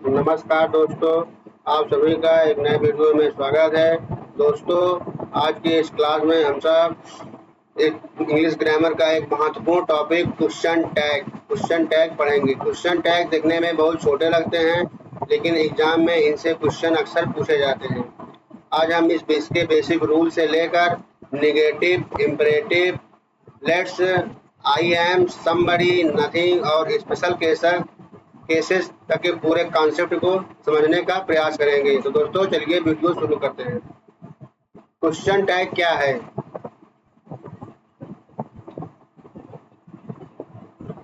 नमस्कार दोस्तों, आप सभी का एक नए वीडियो में स्वागत है। दोस्तों, आज की इस क्लास में हम सब एक इंग्लिश ग्रामर का एक महत्वपूर्ण टॉपिक क्वेश्चन टैग पढ़ेंगे। क्वेश्चन टैग दिखने में बहुत छोटे लगते हैं, लेकिन एग्जाम में इनसे क्वेश्चन अक्सर पूछे जाते हैं। आज हम इसके बेसिक रूल से लेकर negative, imperative, let's, I am, somebody, nothing और स्पेशल केसेस तक के पूरे कॉन्सेप्ट को समझने का प्रयास करेंगे। तो दोस्तों, चलिए वीडियो शुरू करते हैं। क्वेश्चन टैग क्या है?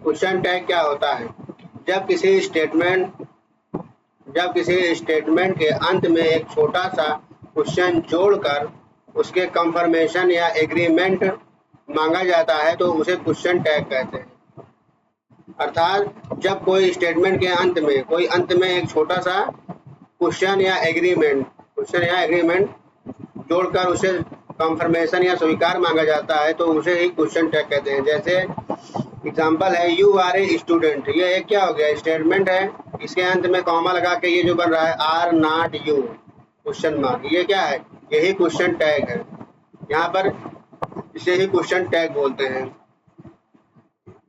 क्वेश्चन टैग क्या होता है? जब किसी स्टेटमेंट के अंत में एक छोटा सा क्वेश्चन जोड़कर उसके कंफर्मेशन या एग्रीमेंट मांगा जाता है तो उसे क्वेश्चन टैग कहते हैं। अर्थात जब कोई स्टेटमेंट के अंत में एक छोटा सा क्वेश्चन या एग्रीमेंट जोड़कर उसे कंफर्मेशन या स्वीकार मांगा जाता है तो उसे ही क्वेश्चन टैग कहते हैं। जैसे एग्जांपल है, यू आर ए स्टूडेंट। ये एक क्या हो गया? स्टेटमेंट है, इसके अंत में कॉमा लगा के ये जो बन रहा है are not you question mark, ये क्या है? यही क्वेश्चन टैग है। यहाँ पर इसे ही क्वेश्चन टैग बोलते हैं।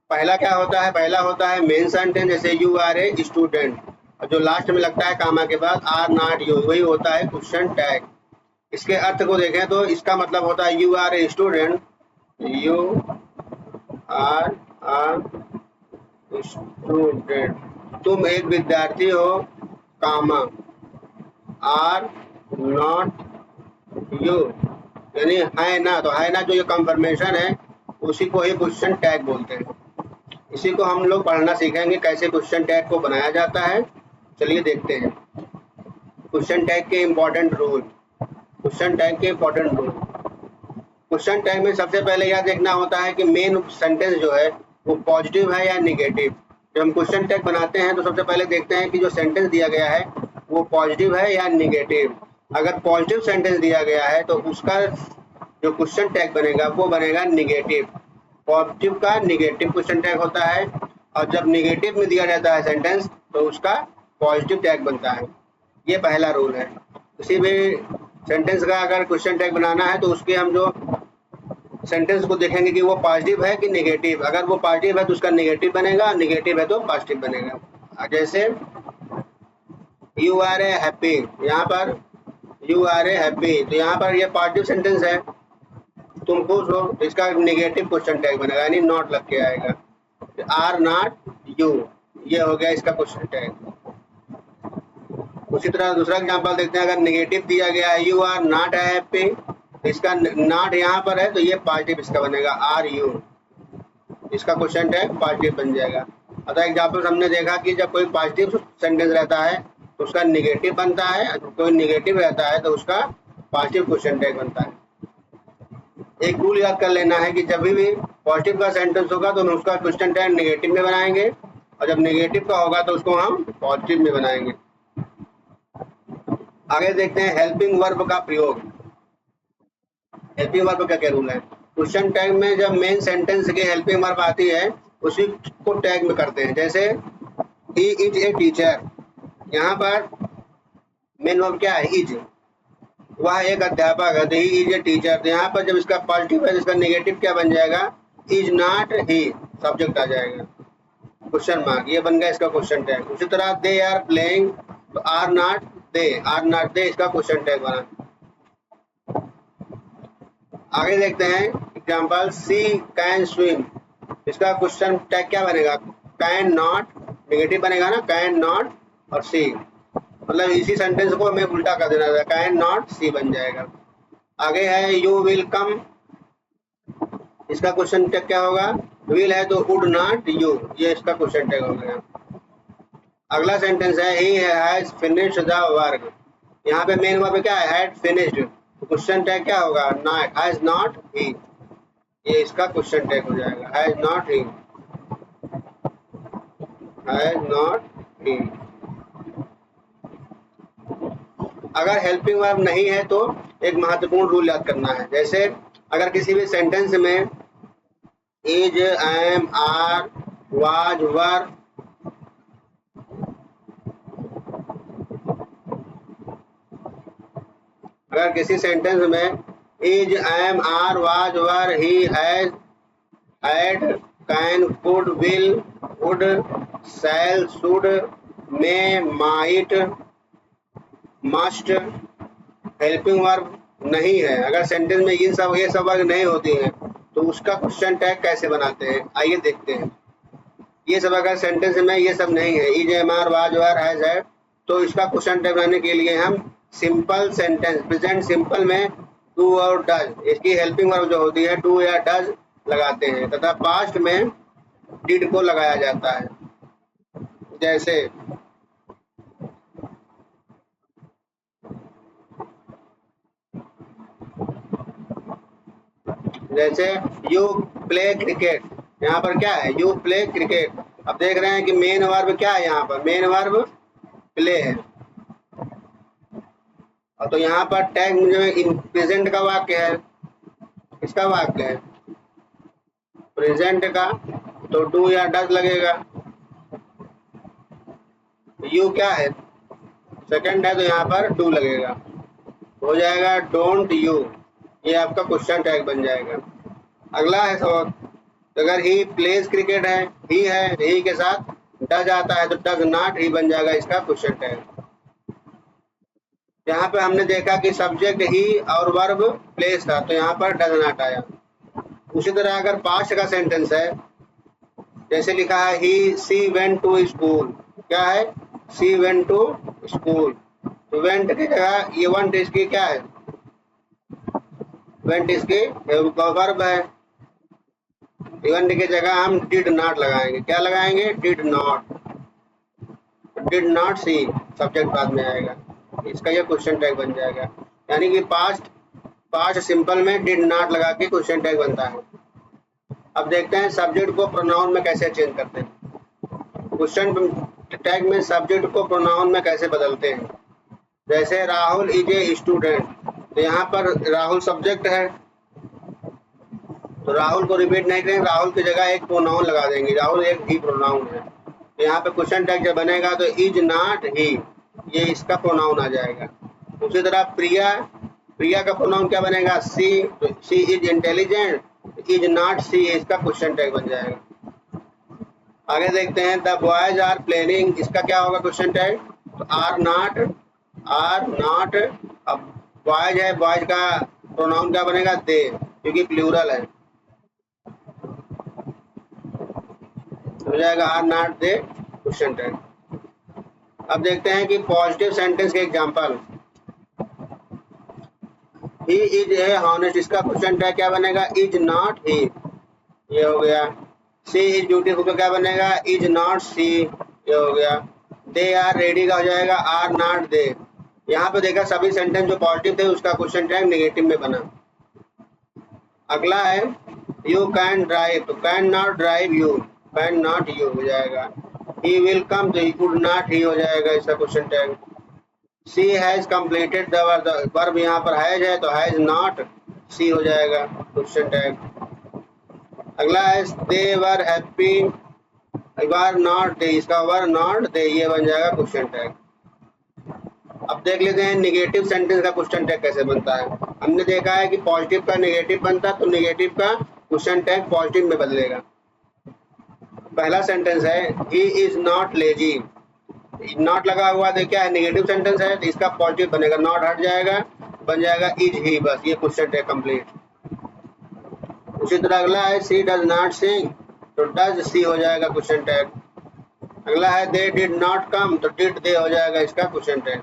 पहला क्या होता है? पहला होता है मेन सेंटेंस, जैसे यू आर ए स्टूडेंट, और जो लास्ट में लगता है कामा के बाद आर नॉट यू, वही होता है क्वेश्चन टैग। इसके अर्थ को देखें तो इसका मतलब होता है you are a student, you are student, तुम एक विद्यार्थी हो, कामा आर नॉट यू, यानी है ना। तो है ना जो ये कंफर्मेशन है उसी को ही क्वेश्चन टैग बोलते हैं। इसी को हम लोग पढ़ना सीखेंगे, कैसे क्वेश्चन टैग को बनाया जाता है। चलिए देखते हैं क्वेश्चन टैग के इम्पोर्टेंट रूल। क्वेश्चन टैग में सबसे पहले यह देखना होता है कि मेन सेंटेंस जो है वो पॉजिटिव है या निगेटिव। जब हम क्वेश्चन टैग बनाते हैं तो सबसे पहले देखते हैं कि जो सेंटेंस दिया गया है वो पॉजिटिव है या निगेटिव। अगर पॉजिटिव सेंटेंस दिया गया है तो उसका जो क्वेश्चन टैग बनेगा वो बनेगा निगेटिव। पॉजिटिव का निगेटिव क्वेश्चन टैग होता है, और जब निगेटिव में दिया जाता है सेंटेंस तो उसका पॉजिटिव टैग बनता है। ये पहला रूल है। किसी भी सेंटेंस का अगर क्वेश्चन टैग बनाना है तो उसके हम जो सेंटेंस को देखेंगे कि वो पॉजिटिव है कि निगेटिव। अगर वो पॉजिटिव है तो उसका निगेटिव बनेगा, निगेटिव है तो पॉजिटिव बनेगा। जैसे यू आर ए हैप्पी, यहाँ पर यू आर ए हैप्पी, तो यहाँ पर ये पॉजिटिव सेंटेंस है, तुम खुश हो, तो इसका नेगेटिव क्वेश्चन टैग बनेगा, यानी नॉट लग के आएगा। आर नॉट यू, ये हो गया इसका क्वेश्चन टैग। उसी तरह दूसरा एग्जांपल देखते हैं। अगर नेगेटिव दिया गया है यू आर नॉट हैप्पी, तो इसका नॉट यहाँ पर है तो ये पॉजिटिव इसका बनेगा आर यू, इसका क्वेश्चन टैग पॉजिटिव बन जाएगा। अतः एग्जाम्पल हमने देखा कि जब कोई पॉजिटिव सेंटेंस रहता है तो उसका निगेटिव बनता है, और कोई निगेटिव रहता है तो उसका पॉजिटिव क्वेश्चन टैग बनता है। एक रूल याद कर लेना है कि जब भी पॉजिटिव का सेंटेंस होगा तो हम उसका क्वेश्चन टैग नेगेटिव में बनाएंगे, और जब नेगेटिव का होगा तो उसको हम पॉजिटिव में बनाएंगे। आगे देखते हैं हेल्पिंग वर्ब का प्रयोग। हेल्पिंग वर्ब का क्या रूल है? क्वेश्चन टैग में जब मेन सेंटेंस की हेल्पिंग वर्ब आती है उसी को टैग में करते हैं। जैसे ही इज ए टीचर, यहाँ पर मेन वर्ब क्या है? इज, वह एक अध्यापक है, ही इज ए टीचर। तो यहाँ पर जब इसका पॉजिटिव है इसका नेगेटिव क्या बन जाएगा? इज नॉट ही, सब्जेक्ट आ जाएगा, क्वेश्चन मार्क, ये बन गया इसका क्वेश्चन टैग। उसी तरह दे आर प्लेइंग, तो आर नॉट दे इसका क्वेश्चन टैग बना। आगे देखते हैं एग्जांपल, सी कैन स्विम, इसका क्वेश्चन टैग क्या बनेगा? कैन नॉट, नेगेटिव बनेगा ना, कैन नॉट और सी, मतलब इसी सेंटेंस को हमें उल्टा कर देना था, कैन नॉट सी बन जाएगा। आगे है यू विल कम, इसका क्वेश्चन टैग क्या होगा? विल है तो वुड नॉट यू, ये इसका क्वेश्चन टैग हो गया। अगला सेंटेंस है he has finished the work, यहाँ पे मेन वर्ब क्या है? हैड फिनिश्ड, तो क्वेश्चन टैग क्या होगा? नॉट, हैज नॉट ही, ये इसका क्वेश्चन टैग हो जाएगा, has not he, has not ही। अगर हेल्पिंग वर्ब नहीं है तो एक महत्वपूर्ण रूल याद करना है। जैसे अगर किसी भी सेंटेंस में is, am, are, was, were अगर किसी सेंटेंस में is, am, are, was, were, he, has, had, can, could, will, would, shall, should, may, might, must, helping verb नहीं है, अगर सेंटेंस में ये सब वर्ग नहीं होती हैं तो उसका क्वेश्चन टैग कैसे बनाते हैं, आइए देखते हैं। ये सब अगर सेंटेंस में ये सब नहीं है, is, am, are, was, were, has, had, तो इसका क्वेश्चन टैग बनाने के लिए हम सिंपल सेंटेंस प्रेजेंट सिंपल में डू और डज, इसकी हेल्पिंग वर्ब जो होती है डू या डज लगाते हैं, तथा पास्ट में डिड को लगाया जाता है। जैसे यू प्ले क्रिकेट, यहाँ पर क्या है, यू प्ले क्रिकेट। अब देख रहे हैं कि मेन वर्ब क्या है, यहाँ पर मेन वर्ब प्ले है, और तो यहाँ पर टैग मुझे प्रेजेंट का वाक्य है, किसका वाक्य है, प्रेजेंट का, तो डू या डज लगेगा। यू क्या है, सेकंड है, तो यहाँ पर डू लगेगा, हो जाएगा डोंट यू, ये आपका क्वेश्चन टैग बन जाएगा। अगला है सवाल, अगर ही प्लेज क्रिकेट है, ही के साथ डज आता है तो डज नॉट ही बन जाएगा इसका क्वेश्चन टैग। यहाँ पे हमने देखा कि सब्जेक्ट ही और वर्ब प्लेस था, तो यहाँ पर डज नॉट आया। उसी तरह अगर पास्ट का सेंटेंस है, जैसे लिखा है ही सी वेंट टू स्कूल, क्या है, सी वेंट टू स्कूल, तो वेंट की जगह ये वंट इसकी क्या है, वेंट इसकी वर्ब है, इवेंट की जगह हम डिड नॉट लगाएंगे, क्या लगाएंगे, डिड नॉट सी, सब्जेक्ट बाद में आएगा, इसका ये क्वेश्चन टैग बन जाएगा। यानी कि पास्ट सिंपल में डिड नॉट लगा के क्वेश्चन टैग बनता है। अब देखते हैं सब्जेक्ट को प्रोनाउन में कैसे चेंज करते हैं, क्वेश्चन टैग में सब्जेक्ट को प्रोनाउन में कैसे बदलते हैं। जैसे राहुल इज ए स्टूडेंट, तो यहाँ पर राहुल सब्जेक्ट है, तो राहुल को रिपीट नहीं करेंगे, राहुल की जगह एक प्रोनाउन लगा देंगे, राहुल एक ही प्रोनाउन है, तो यहाँ पे क्वेश्चन टैग जब बनेगा तो इज नॉट ही, ये इसका प्रोनाउन आ जाएगा। उसी तरह प्रिया का प्रोनाउन क्या बनेगा, सी, तो सी इज इंटेलिजेंट, इज नॉट सी, इसका क्वेश्चन टैग बन जाएगा। आगे देखते हैं द बॉयज आर प्लेइंग, इसका क्या होगा क्वेश्चन टैग, तो आर नॉट, अब बॉयज है, बॉयज का प्रोनाउन क्या बनेगा, दे, क्योंकि प्लूरल है, हो जाएगा are not they question tag. अब देखते हैं कि पॉजिटिव सेंटेंस के example, he is a honest, इसका क्वेश्चन टैग क्या बनेगा, इज नॉट ही, ये हो गया। सी इज ब्यूटीफुल का क्या बनेगा, इज नॉट सी, ये हो गया। दे आर रेडी का हो जाएगा आर नॉट दे। यहाँ पे देखा सभी सेंटेंस जो पॉजिटिव थे उसका क्वेश्चन टैग नेगेटिव में बना। अगला है यू कैन ड्राइव, तो can not drive you, can not you हो जाएगा। ही विल कम, तो ही कुड नॉट ही हो जाएगा इसका question tag. She has completed the verb, यहाँ पर हैज है तो हैज नॉट सी हो जाएगा क्वेश्चन टैग। अगला है दे were happy, were not they, इसका वर नॉट दे, ये बन जाएगा क्वेश्चन टैग। अब देख लेते हैं नेगेटिव सेंटेंस का क्वेश्चन टैग कैसे बनता है। हमने देखा है कि पॉजिटिव का नेगेटिव बनता है, तो नेगेटिव का क्वेश्चन टैग पॉजिटिव में बदलेगा। पहला सेंटेंस है ही इज नॉट लेजी, नॉट लगा हुआ तो क्या है, नेगेटिव सेंटेंस है, तो इसका पॉजिटिव बनेगा, नॉट हट जाएगा, बन जाएगा इज ही, बस ये क्वेश्चन टैग कंप्लीट। उसी तरह अगला है सी डज नॉट सिंग, तो डज सी हो जाएगा क्वेश्चन टैग। अगला है दे डिड नॉट कम, तो डिड दे हो जाएगा इसका क्वेश्चन टैग।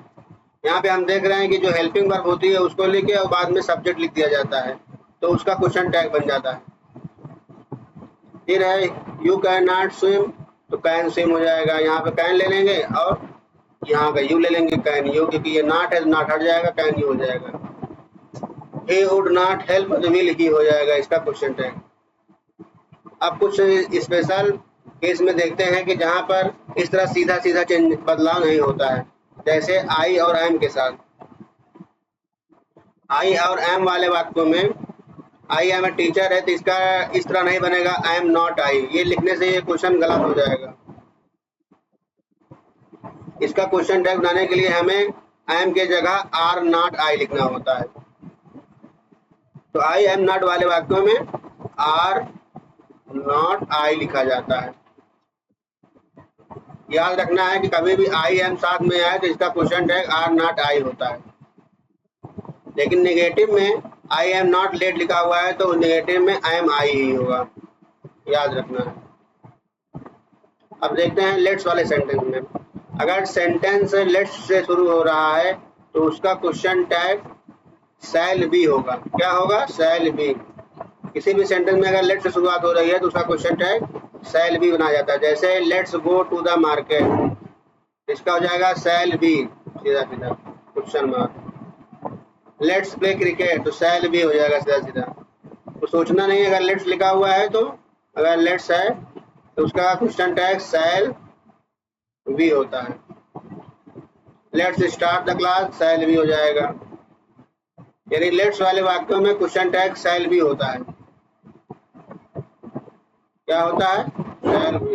यहाँ पे हम देख रहे हैं कि जो हेल्पिंग वर्ब होती है उसको लेके और बाद में सब्जेक्ट लिख दिया जाता है, तो उसका क्वेश्चन टैग बन जाता है। फिर है यू कैन नॉट स्विम, तो कैन स्विम हो जाएगा, यहाँ पे कैन ले लेंगे और यहाँ का यू ले लेंगे कैन यू, क्योंकि ये नॉट है तो नॉट हट जाएगा, कैन यू हो जाएगा। he would not help, तो will ही हो जाएगा इसका क्वेश्चन टैग। अब कुछ स्पेशल केस में देखते हैं कि जहाँ पर इस तरह सीधा सीधा चेंज बदलाव नहीं होता है, जैसे आई और एम के साथ। आई और एम वाले वाक्यों में आई एम ए टीचर है, तो इसका इस तरह नहीं बनेगा आई एम नॉट आई, ये लिखने से ये क्वेश्चन गलत हो जाएगा। इसका क्वेश्चन टैग बनाने के लिए हमें एम के जगह आर नॉट आई लिखना होता है। तो आई एम नॉट वाले वाक्यों में आर नॉट आई लिखा जाता है। याद रखना है कि कभी भी आई एम साथ में आए तो इसका question tag are not I होता है। लेकिन नेगेटिव में आई एम नॉट लेट लिखा हुआ है तो नेगेटिव में आई एम आई ही होगा, याद रखना है। अब देखते हैं लेट्स वाले सेंटेंस में। अगर सेंटेंस लेट्स से शुरू हो रहा है तो उसका क्वेश्चन टैग शैल बी होगा। क्या होगा? Shall be. किसी भी सेंटेंस में अगर लेट्स से शुरुआत हो रही है तो उसका क्वेश्चन टैग शैल बी बनाया जाता है। जैसे let's go to the market, इसका हो जाएगा शैल बी, सीधा सीधा question mark. Let's play cricket तो शैल बी हो जाएगा सीधा सीधा। तो सोचना नहीं, अगर लेट्स लिखा हुआ है तो अगर लेट्स है तो उसका क्वेश्चन टैग शैल बी होता है। Let's start the class, shall be हो जाएगा। यानी लेट्स वाले वाक्यों में क्वेश्चन टैग शैल बी होता है। क्या होता है? Shall be.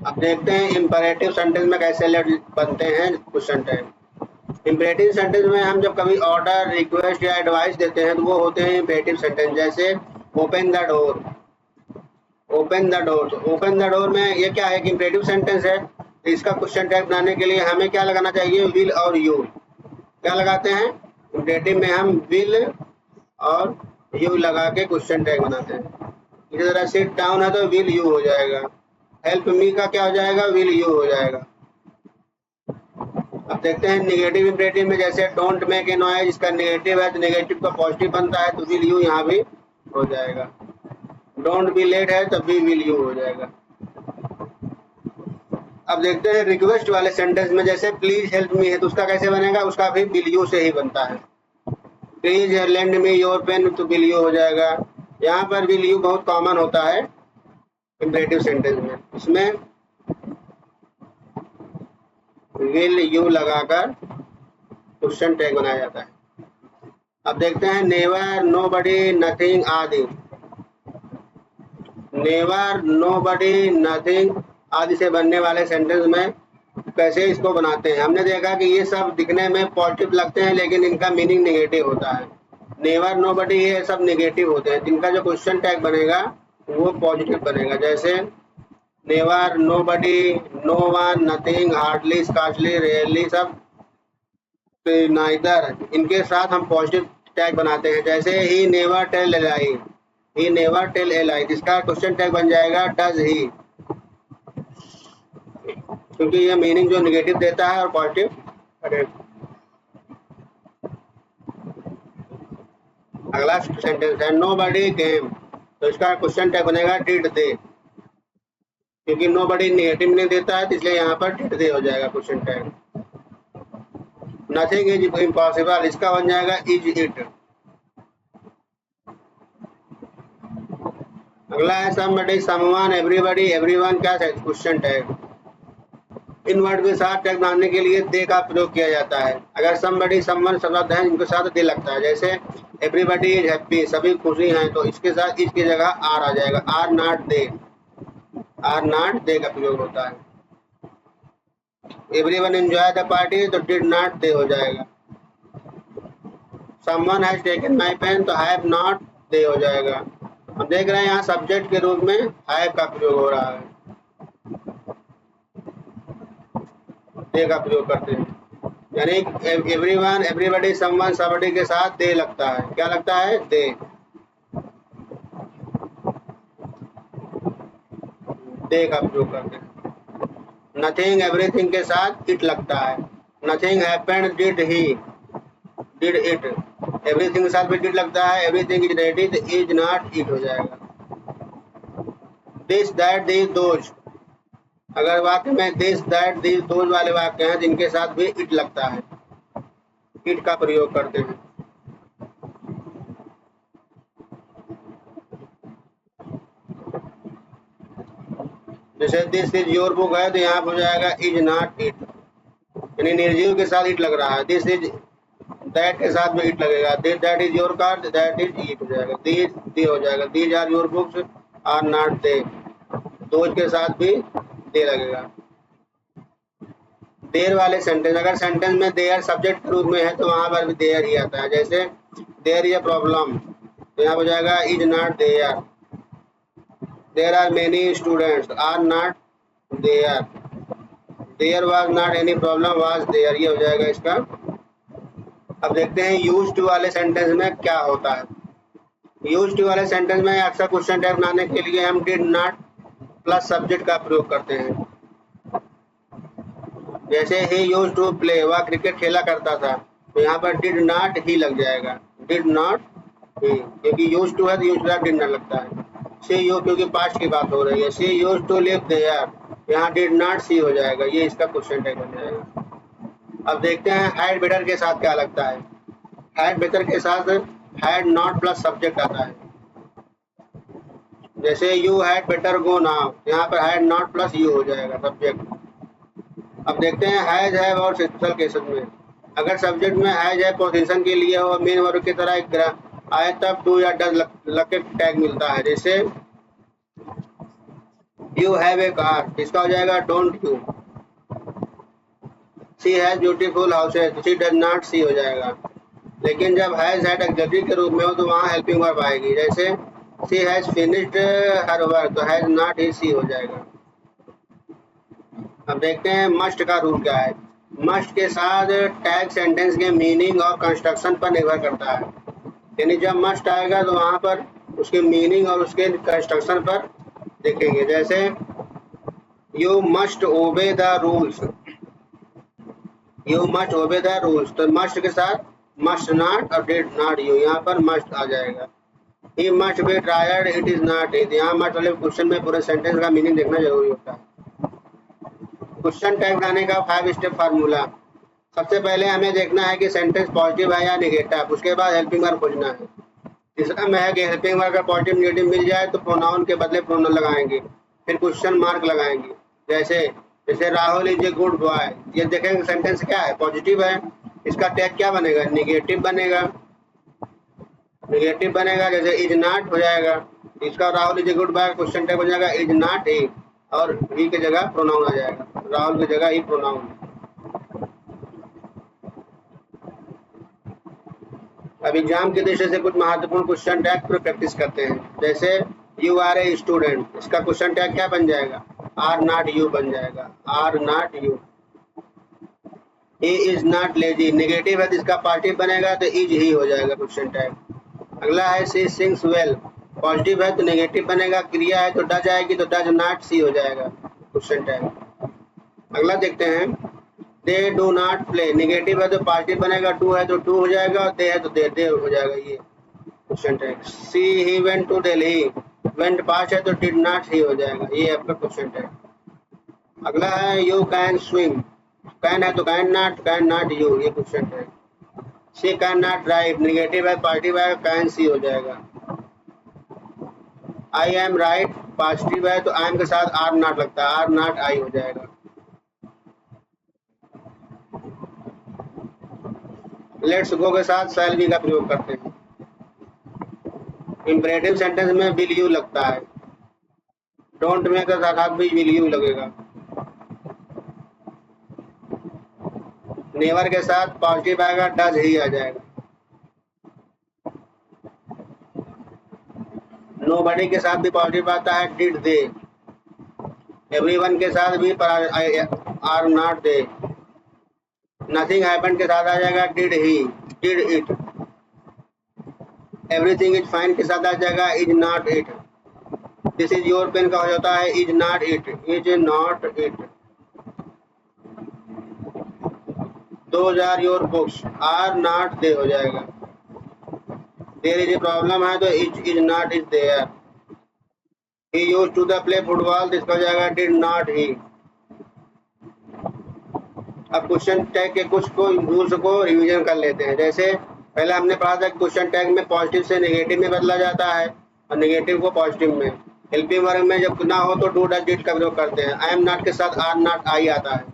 अब देखते हैं इंपरेटिव सेंटेंस में कैसे लेट्स बनते हैं क्वेश्चन टैग। इंपरेटिव सेंटेंस में हम जब कभी ऑर्डर, रिक्वेस्ट या एडवाइस देते हैं तो वो होते हैं इंपरेटिव सेंटेंस। जैसे open the door, open the door. तो ओपन द डोर में ये क्या है कि इंपरेटिव सेंटेंस है। तो इसका क्वेश्चन टैग बनाने के लिए हमें क्या लगाना चाहिए? विल और यू। क्या लगाते हैं? इंपरेटिव में हम विल और यू लगा के क्वेश्चन टैग बनाते हैं। इसी तरह सिट डाउन है तो विल यू हो जाएगा। हेल्प मी का क्या हो जाएगा? विल यू हो जाएगा। अब देखते हैं नेगेटिव इंपरेटिव में। जैसे डोंट मेक ए नॉइज, इसका नेगेटिव है तो नेगेटिव का पॉजिटिव बनता है तो विल यू यहाँ भी हो जाएगा। डोंट बी लेट है तब भी विल यू हो जाएगा। अब देखते हैं रिक्वेस्ट वाले सेंटेंस में। जैसे प्लीज हेल्प मी है तो उसका कैसे बनेगा? उसका भी विल यू से ही बनता है। Please lend me your pen तो विल यू हो जाएगा। यहाँ पर विल यू बहुत कॉमन होता है इंपरेटिव सेंटेंस में। इसमें विल यू लगाकर क्वेश्चन टैग बनाया जाता है। अब देखते हैं नेवर, नोबडी, नथिंग आदि। नेवर, नोबडी, नथिंग आदि से बनने वाले सेंटेंस में कैसे इसको बनाते हैं। हमने देखा कि ये सब दिखने में पॉजिटिव लगते हैं लेकिन इनका मीनिंग नेगेटिव होता है। नेवर, नोबडी ये सब नेगेटिव होते हैं, जिनका जो क्वेश्चन टैग बनेगा वो पॉजिटिव बनेगा। जैसे never, nobody, no one, nothing, hardly, scarcely, rarely, सब नाइदर, इनके साथ हम पॉजिटिव टैग बनाते हैं। जैसे he never tell a lie, he never tell a lie, जिसका क्वेश्चन टैग बन जाएगा डज ही, क्योंकि ये मीनिंग जो नेगेटिव देता है और पॉजिटिव करेक्ट। अगला सेंटेंस है नोबडी केम, तो इसका क्वेश्चन टैग बनेगा डिड दे, क्योंकि नोबडी नेगेटिव नहीं देता है तो इसलिए यहाँ पर डिड दे हो जाएगा question tag. Nothing is impossible, इसका बन जाएगा इज इट। अगला है समबडी, समवन, एवरीबडी, एवरीवन, क्या है क्वेश्चन टैग। इन वर्ड के साथ टैग बनाने के लिए दे का प्रयोग किया जाता है। अगर समबडी, समवन शब्द है इनके साथ दे लगता है। जैसे एवरीबडी इज हैप्पी, सभी खुशी हैं, तो इसके साथ इस की जगह आर आ जाएगा। Are not they, are not they का प्रयोग होता है। एवरीवन एंजॉय द पार्टी तो डिड नॉट दे हो जाएगा। Someone has taken my pen तो हैव नॉट दे हो जाएगा। हम देख रहे हैं यहाँ सब्जेक्ट के रूप में हैव का प्रयोग हो रहा है, दे का प्रयोग करते हैं। यानी एवरीवन, एवरीबडी, समवन, सबडी के साथ दे लगता है। क्या लगता है? दे। दे का प्रयोग करते हैं। नथिंग, एवरीथिंग के साथ इट लगता है। Nothing happened, did he, did it. Everything के साथ भी डिड लगता है। एवरीथिंग इज रेडी तो इज नॉट इट हो जाएगा। दिस, दैट, दीज, दोज, अगर वाक्य में दिस, दैट, दीज, दोज वाले वाक्य हैं जिनके साथ भी इट लगता है, इट का प्रयोग करते हैं। जैसे दिस इज योर बुक है तो यहाँ हो जाएगा इज नॉट इट, यानी निर्जीव के साथ इट लग रहा है। दिस इज, दैट के साथ भी इट लगेगा। This, that is your car, that is it हो जाएगा। दीज, दी हो जाएगा। These are your books, are not they, those के साथ भी दे लगेगा। देयर वाले सेंटेंस, अगर सेंटेंस में देयर सब्जेक्ट के रूप में है तो वहां पर भी देयर ही आता है। जैसे देयर इज अ प्रॉब्लम, तो यहाँ हो जाएगा is not there. There are many students, are not there. There was not any problem, was there, ये हो जाएगा इसका। अब देखते हैं यूज टू वाले सेंटेंस में क्या होता है। यूज टू वाले सेंटेंस में अक्सर क्वेश्चन टैग बनाने के लिए हम डिड नॉट प्लस सब्जेक्ट का प्रयोग करते हैं। जैसे ही यूज टू प्ले, वह क्रिकेट खेला करता था, तो यहाँ पर डिड नॉट ही लग जाएगा, डिड नॉट ही, क्योंकि यूज टू है तो यूज टू डिड नॉट लगता है। सी यू, क्योंकि पास्ट की बात हो रही है, सी यूज टू लिव देयर, यहाँ डिड नॉट सी हो जाएगा, ये इसका क्वेश्चन टैग बन जाएगा। अब देखते हैं हैड बेटर के साथ क्या लगता है। हैड बेटर के साथ हैड नॉट प्लस सब्जेक्ट आता है। जैसे you had better go now, यहाँ पर हैड नॉट प्लस यू हो जाएगा सब्जेक्ट। अब देखते हैं हैज है और स्पेशल केसेस में। अगर सब्जेक्ट में हैज है पोजीशन के लिए और मेन वर्ब की तरह एक आए तब डू या डज लग के टैग मिलता है। जैसे यू हैव ए कार, इसका हो जाएगा don't you. She has beautiful houses, she does not she हो जाएगा। लेकिन जब हैज हैड एग्जेक्टिव के रूप में हो तो वहाँ हेल्पिंग वर्ब आएगी। जैसे सी हैज फिनिश्ड हर वर्क, तो हैज नॉट ही सी हो जाएगा। अब देखते हैं मस्ट का रूल क्या है। मस्ट के साथ टैग सेंटेंस के मीनिंग और कंस्ट्रक्शन पर निर्भर करता है। यानी जब मस्ट आएगा तो वहाँ पर उसके मीनिंग और उसके कंस्ट्रक्शन पर देखेंगे। जैसे you must obey the rules, you must obey the rules, तो मस्ट के साथ मस्ट नॉट और डिड नॉट यू, यहाँ पर मस्ट आ जाएगा। He must be tired, it is not it, यहाँ मस्ट वाले क्वेश्चन में पूरे सेंटेंस का मीनिंग देखना जरूरी होता है। क्वेश्चन टैग बनाने का 5 स्टेप फार्मूला। सबसे पहले हमें देखना है कि सेंटेंस पॉजिटिव है या नेगेटिव, उसके बाद हेल्पिंग वर्ब खोजना है। तीसरा में है कि हेल्पिंग वर्ब का पॉजिटिव नेगेटिव मिल जाए तो प्रोनाउन के बदले प्रोनाउन लगाएंगे, फिर क्वेश्चन मार्क लगाएंगे। जैसे Rahul is a good boy, ये देखेंगे सेंटेंस क्या है, पॉजिटिव है, इसका टैग क्या बनेगा, नेगेटिव बनेगा, नेगेटिव बनेगा। जैसे इज नॉट हो जाएगा, इसका Rahul is a good boy question tag बन जाएगा इज नॉट ए, और ही की जगह प्रोनाउन आ जाएगा, राहुल की जगह ही प्रोनाउन। अब एग्जाम की दृष्टि से कुछ महत्वपूर्ण क्वेश्चन टैग पर प्रैक्टिस करते हैं। जैसे यू आर ए स्टूडेंट, इसका क्वेश्चन टैग क्या बन जाएगा, आर नॉट यू बन जाएगा, are not you. He is not lazy, negative है तो इसका पॉजिटिव बनेगा तो इज ही हो जाएगा क्वेश्चन टैग। अगला है सी सिंग्स वेल, पॉजिटिव है तो नेगेटिव बनेगा, क्रिया है तो डज आएगी तो डज नॉट सी हो जाएगा क्वेश्चन टैग। अगला देखते हैं they do not play, negative है तो पॉजिटिव बनेगा, डू है तो डू हो जाएगा, और दे है तो दे हो जाएगा, ये question tag. She he went to Delhi, went past है तो डिड नॉट ही हो जाएगा, ये आपका क्वेश्चन टैग। अगला है यू कैन स्विम, कैन है तो कैन नॉट यू, ये question tag. She can not drive, negative है पॉजिटिव है, कैन सी हो जाएगा। आई एम राइट, पॉजिटिव है तो आई एम के साथ आर नॉट लगता है, आर नॉट आई हो जाएगा। लेट्स गो के साथ शैल बी का प्रयोग करते हैं। इंपरेटिव सेंटेंस में विल यू लगता है, डोंट में के साथ भी विल यू लगेगा। नेवर के साथ पॉजिटिव आएगा, डज ही आ जाएगा। नोबडी के साथ भी पॉजिटिव आता है, डिड दे। एवरीवन के साथ भी are not they. Nothing happened के साथ आ जाएगा did he, did it. Everything is fine के साथ आ जाएगा is not it. This is your pen का हो जाता है is not it, is not it. Those are your books, are not they हो जाएगा। देयर इज ए प्रॉब्लम है तो is not is there. He used to the play football, तो इसका हो जाएगा डिड नॉट ही। अब क्वेश्चन टैग के कुछ को रूल्स को रिवीजन कर लेते हैं। जैसे पहले हमने पढ़ा था क्वेश्चन टैग में पॉजिटिव से नेगेटिव में बदला जाता है और नेगेटिव को पॉजिटिव में। हेल्पिंग वर्ब में जब ना हो तो डू डज डिड का प्रयोग करते हैं। आई एम नॉट के साथ आर नॉट आई आता है।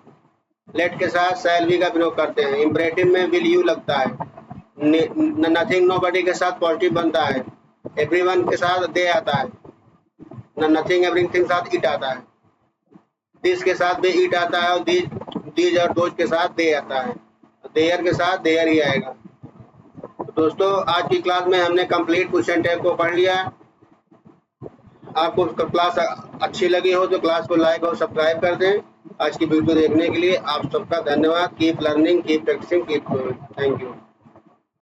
लेट के साथ शैल बी का प्रयोग करते हैं। इंपरेटिव में विल यू लगता है। नथिंग नोबडी के साथ पॉजिटिव बनता है। एवरीवन के साथ दे आता है। नथिंग एवरीथिंग के साथ इट आता है, दिस के साथ भी इट आता है और दीज और दोज के साथ दे आता है, देयर के साथ देयर ही आएगा। तो दोस्तों आज की क्लास में हमने कंप्लीट क्वेश्चन टैग को पढ़ लिया। आपको क्लास अच्छी लगी हो तो क्लास को लाइक और सब्सक्राइब कर दें। आज की वीडियो देखने के लिए आप सबका धन्यवाद। Keep learning, keep practising, keep growing. Thank you.